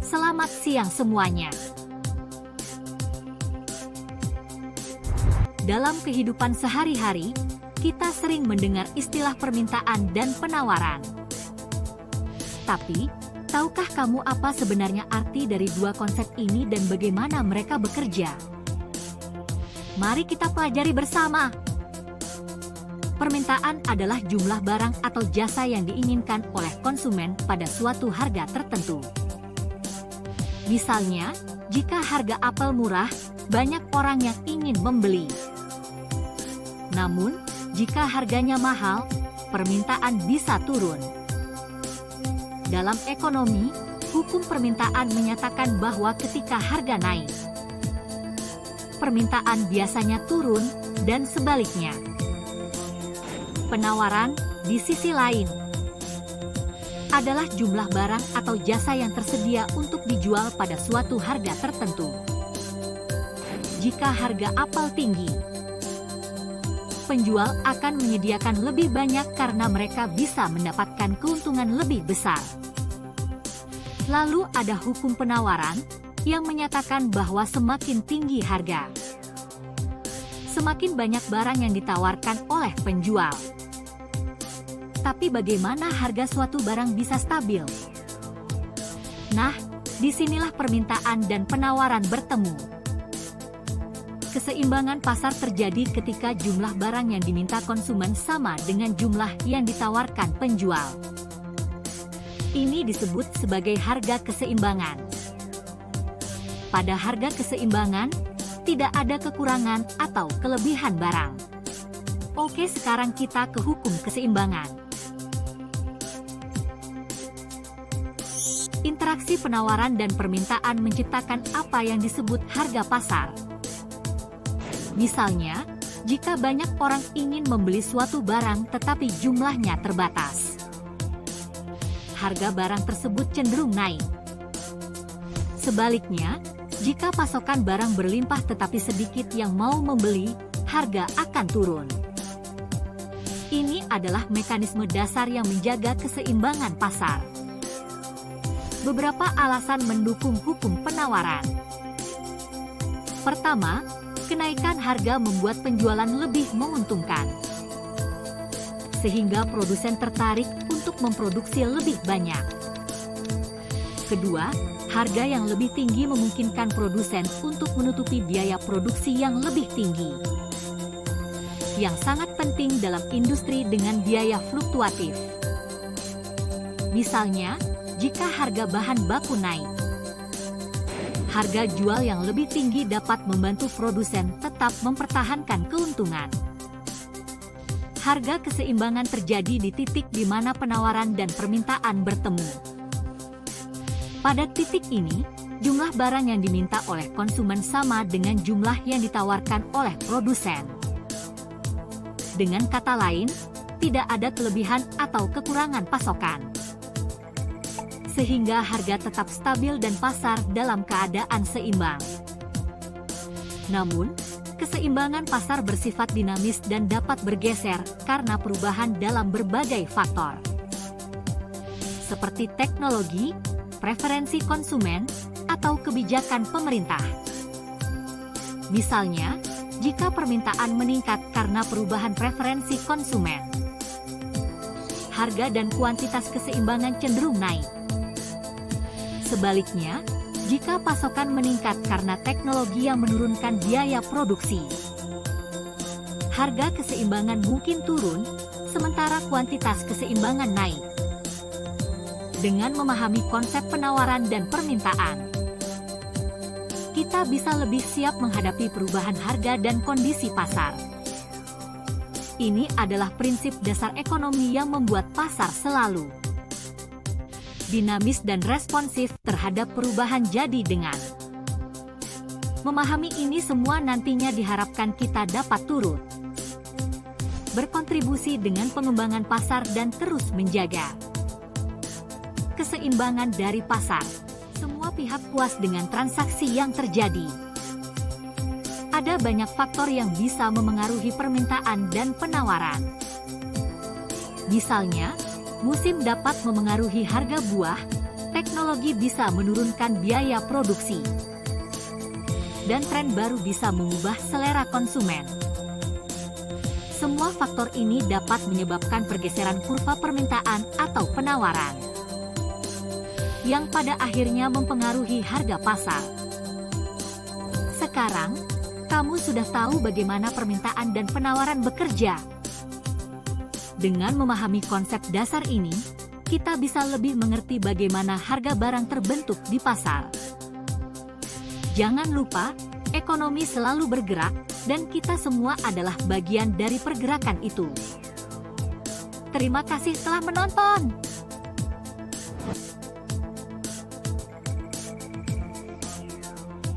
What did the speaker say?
Selamat siang semuanya. Dalam kehidupan sehari-hari, kita sering mendengar istilah permintaan dan penawaran. Tapi, tahukah kamu apa sebenarnya arti dari dua konsep ini dan bagaimana mereka bekerja? Mari kita pelajari bersama. Permintaan adalah jumlah barang atau jasa yang diinginkan oleh konsumen pada suatu harga tertentu. Misalnya, jika harga apel murah, banyak orang yang ingin membeli. Namun, jika harganya mahal, permintaan bisa turun. Dalam ekonomi, hukum permintaan menyatakan bahwa ketika harga naik, permintaan biasanya turun, dan sebaliknya. Penawaran, di sisi lain, adalah jumlah barang atau jasa yang tersedia untuk dijual pada suatu harga tertentu. Jika harga apel tinggi, penjual akan menyediakan lebih banyak karena mereka bisa mendapatkan keuntungan lebih besar. Lalu ada hukum penawaran yang menyatakan bahwa semakin tinggi harga, semakin banyak barang yang ditawarkan oleh penjual. Tapi bagaimana harga suatu barang bisa stabil? Nah, disinilah permintaan dan penawaran bertemu. Keseimbangan pasar terjadi ketika jumlah barang yang diminta konsumen sama dengan jumlah yang ditawarkan penjual. Ini disebut sebagai harga keseimbangan. Pada harga keseimbangan, tidak ada kekurangan atau kelebihan barang. Oke, sekarang kita ke hukum keseimbangan. Interaksi penawaran dan permintaan menciptakan apa yang disebut harga pasar. Misalnya, jika banyak orang ingin membeli suatu barang tetapi jumlahnya terbatas, harga barang tersebut cenderung naik. Sebaliknya, jika pasokan barang berlimpah tetapi sedikit yang mau membeli, harga akan turun. Ini adalah mekanisme dasar yang menjaga keseimbangan pasar. Beberapa alasan mendukung hukum penawaran. Pertama, kenaikan harga membuat penjualan lebih menguntungkan, sehingga produsen tertarik untuk memproduksi lebih banyak. Kedua, harga yang lebih tinggi memungkinkan produsen untuk menutupi biaya produksi yang lebih tinggi, yang sangat penting dalam industri dengan biaya fluktuatif. Misalnya, jika harga bahan baku naik, harga jual yang lebih tinggi dapat membantu produsen tetap mempertahankan keuntungan. Harga keseimbangan terjadi di titik di mana penawaran dan permintaan bertemu. Pada titik ini, jumlah barang yang diminta oleh konsumen sama dengan jumlah yang ditawarkan oleh produsen. Dengan kata lain, tidak ada kelebihan atau kekurangan pasokan, sehingga harga tetap stabil dan pasar dalam keadaan seimbang. Namun, keseimbangan pasar bersifat dinamis dan dapat bergeser karena perubahan dalam berbagai faktor, seperti teknologi, preferensi konsumen, atau kebijakan pemerintah. Misalnya, jika permintaan meningkat karena perubahan preferensi konsumen, harga dan kuantitas keseimbangan cenderung naik. Sebaliknya, jika pasokan meningkat karena teknologi yang menurunkan biaya produksi, harga keseimbangan mungkin turun, sementara kuantitas keseimbangan naik. Dengan memahami konsep penawaran dan permintaan, kita bisa lebih siap menghadapi perubahan harga dan kondisi pasar. Ini adalah prinsip dasar ekonomi yang membuat pasar selalu dinamis dan responsif terhadap perubahan. Jadi dengan memahami ini semua, nantinya diharapkan kita dapat turut berkontribusi dengan pengembangan pasar dan terus menjaga keseimbangan dari pasar. Semua pihak puas dengan transaksi yang terjadi. Ada banyak faktor yang bisa memengaruhi permintaan dan penawaran. Misalnya, musim dapat memengaruhi harga buah, Teknologi bisa menurunkan biaya produksi, dan tren baru bisa mengubah selera konsumen. Semua faktor ini dapat menyebabkan pergeseran kurva permintaan atau penawaran, yang pada akhirnya mempengaruhi harga pasar. Sekarang, kamu sudah tahu bagaimana permintaan dan penawaran bekerja. Dengan memahami konsep dasar ini, kita bisa lebih mengerti bagaimana harga barang terbentuk di pasar. Jangan lupa, ekonomi selalu bergerak, dan kita semua adalah bagian dari pergerakan itu. Terima kasih telah menonton!